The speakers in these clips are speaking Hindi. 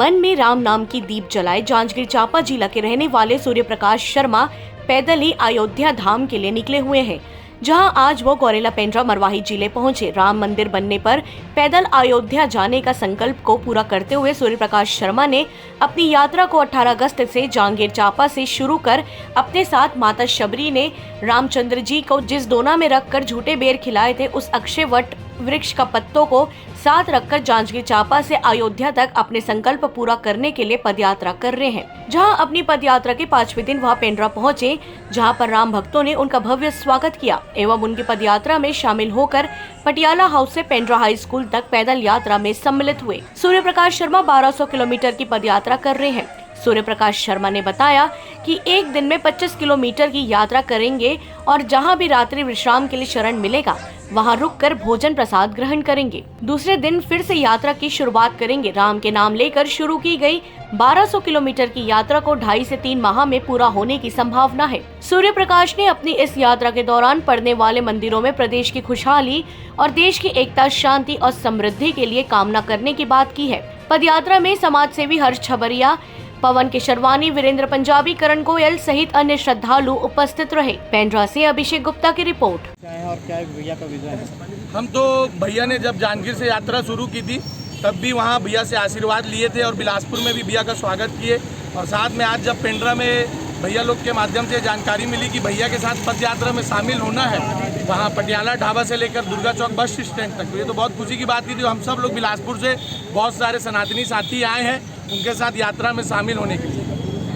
मन में राम नाम की दीप जलाए जांजगीर चांपा जिला के रहने वाले सूर्य प्रकाश शर्मा पैदल ही अयोध्या धाम के लिए निकले हुए हैं, जहां आज वो गौरेला पेंड्रा मरवाही जिले पहुंचे। राम मंदिर बनने पर पैदल अयोध्या जाने का संकल्प को पूरा करते हुए सूर्य प्रकाश शर्मा ने अपनी यात्रा को 18 अगस्त से जांजगीर चांपा से शुरू कर अपने साथ माता शबरी ने रामचंद्र जी को जिस दोना में रखकर झूठे बेर खिलाए थे, उस अक्षय वट वृक्ष का पत्तों को साथ रखकर जांजगीर चांपा से अयोध्या तक अपने संकल्प पूरा करने के लिए पदयात्रा कर रहे हैं। जहां अपनी पदयात्रा के 5वें दिन वह पेंड्रा पहुंचे, जहां पर राम भक्तों ने उनका भव्य स्वागत किया एवं उनकी पदयात्रा में शामिल होकर पटियाला हाउस से पेंड्रा हाई स्कूल तक पैदल यात्रा में सम्मिलित हुए। सूर्य प्रकाश शर्मा 1200 किलोमीटर की पदयात्रा कर रहे हैं। सूर्य प्रकाश शर्मा ने बताया कि एक दिन में 25 किलोमीटर की यात्रा करेंगे और जहां भी रात्रि विश्राम के लिए शरण मिलेगा वहां रुककर भोजन प्रसाद ग्रहण करेंगे। दूसरे दिन फिर से यात्रा की शुरुआत करेंगे। राम के नाम लेकर शुरू की गई 1200 किलोमीटर की यात्रा को 2.5 से 3 माह में पूरा होने की संभावना है। सूर्य प्रकाश ने अपनी इस यात्रा के दौरान पड़ने वाले मंदिरों में प्रदेश की खुशहाली और देश की एकता, शांति और समृद्धि के लिए कामना करने की बात की है। पदयात्रा में समाज सेवी हर्ष छबरिया, पवन केशरवानी, वीरेंद्र पंजाबी, करण गोयल सहित अन्य श्रद्धालु उपस्थित रहे। पेंड्रा से अभिषेक गुप्ता की रिपोर्ट। और क्या है भैया का विजन है? हम तो भैया ने जब जांजगीर से यात्रा शुरू की थी तब भी वहाँ भैया से आशीर्वाद लिए थे और बिलासपुर में भी भैया का स्वागत किए, और साथ में आज जब पेंड्रा में भैया लोग के माध्यम से जानकारी मिली कि भैया के साथ पद यात्रा में शामिल होना है, वहाँ पटियाला ढाबा से लेकर दुर्गा चौक बस स्टैंड तक, तो ये तो बहुत खुशी की बात की थी। हम सब लोग बिलासपुर से बहुत सारे सनातनी साथी आए हैं उनके साथ यात्रा में शामिल होने के लिए।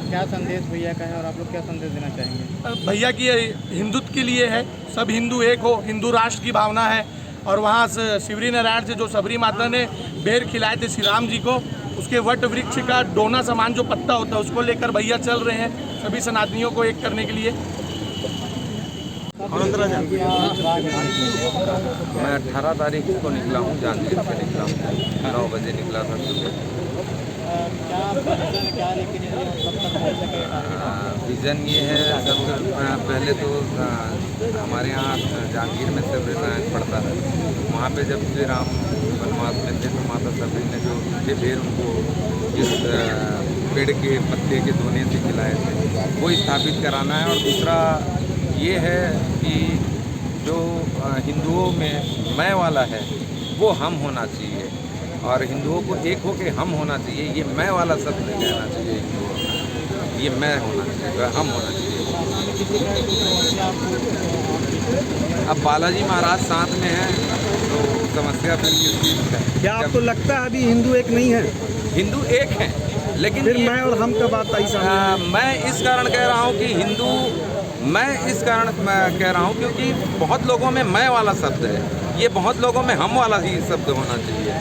क्या संदेश भैया का है और आप लोग क्या संदेश देना चाहेंगे? भैया की हिंदुत्व के लिए है, सब हिंदू एक हो, हिंदू राष्ट्र की भावना है। और वहाँ से शिवरी नारायण से जो सबरी माता ने बेर खिलाए थे श्री राम जी को, उसके वट वृक्ष का डोना समान जो पत्ता होता है उसको लेकर भैया चल रहे हैं सभी सनातनियों को एक करने के लिए। मैं 18 तारीख को निकला हूँ, जांजगीर से निकला हूँ, 9 बजे निकला था सुबह। विज़न ये है, सबसे पहले तो हमारे यहाँ जांजगीर में सत्यनारायण पड़ता है, वहाँ पे जब श्री राम वनवास में थे तो माता सबरी ने जो झूठे बेर उनको इस पेड़ के पत्ते के दोने से खिलाए थे वो स्थापित कराना है। और दूसरा ये है कि जो हिंदुओं में मैं वाला है वो हम होना चाहिए और हिंदुओं को एक हो के हम होना चाहिए। ये मैं वाला शब्द नहीं कहना चाहिए हिंदुओं में, ये मैं होना चाहिए, हम होना चाहिए। अब बालाजी महाराज साथ में हैं तो समस्या फिर किस चीज़ का है? क्या आपको लगता है अभी हिंदू एक नहीं है? हिंदू एक हैं, लेकिन फिर मैं और हम का बात ऐसा मैं इस कारण कह रहा हूँ कि हिंदू, मैं इस कारण कह रहा हूँ क्योंकि बहुत लोगों में मैं वाला शब्द है, ये बहुत लोगों में हम वाला ही शब्द होना चाहिए।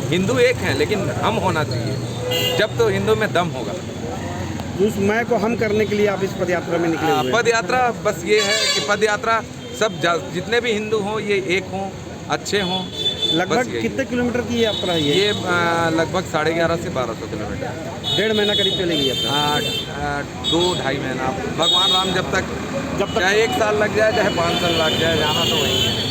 हिंदू एक हैं लेकिन हम होना चाहिए, जब तो हिंदू में दम होगा। उस मैं को हम करने के लिए आप इस पदयात्रा में निकले हुए हैं? पदयात्रा बस ये है कि पदयात्रा सब जितने भी हिंदू हों ये एक हों, अच्छे हों। लगभग कितने किलोमीटर की यात्रा है ये लगभग 11.5 से 1200 किलोमीटर, 1.5 महीना करीब चलेगी यात्रा। 2-2.5 महीना। भगवान राम जब तक चाहे 1 साल लग जाए चाहे 5 साल लग जाए, जाना तो वही है।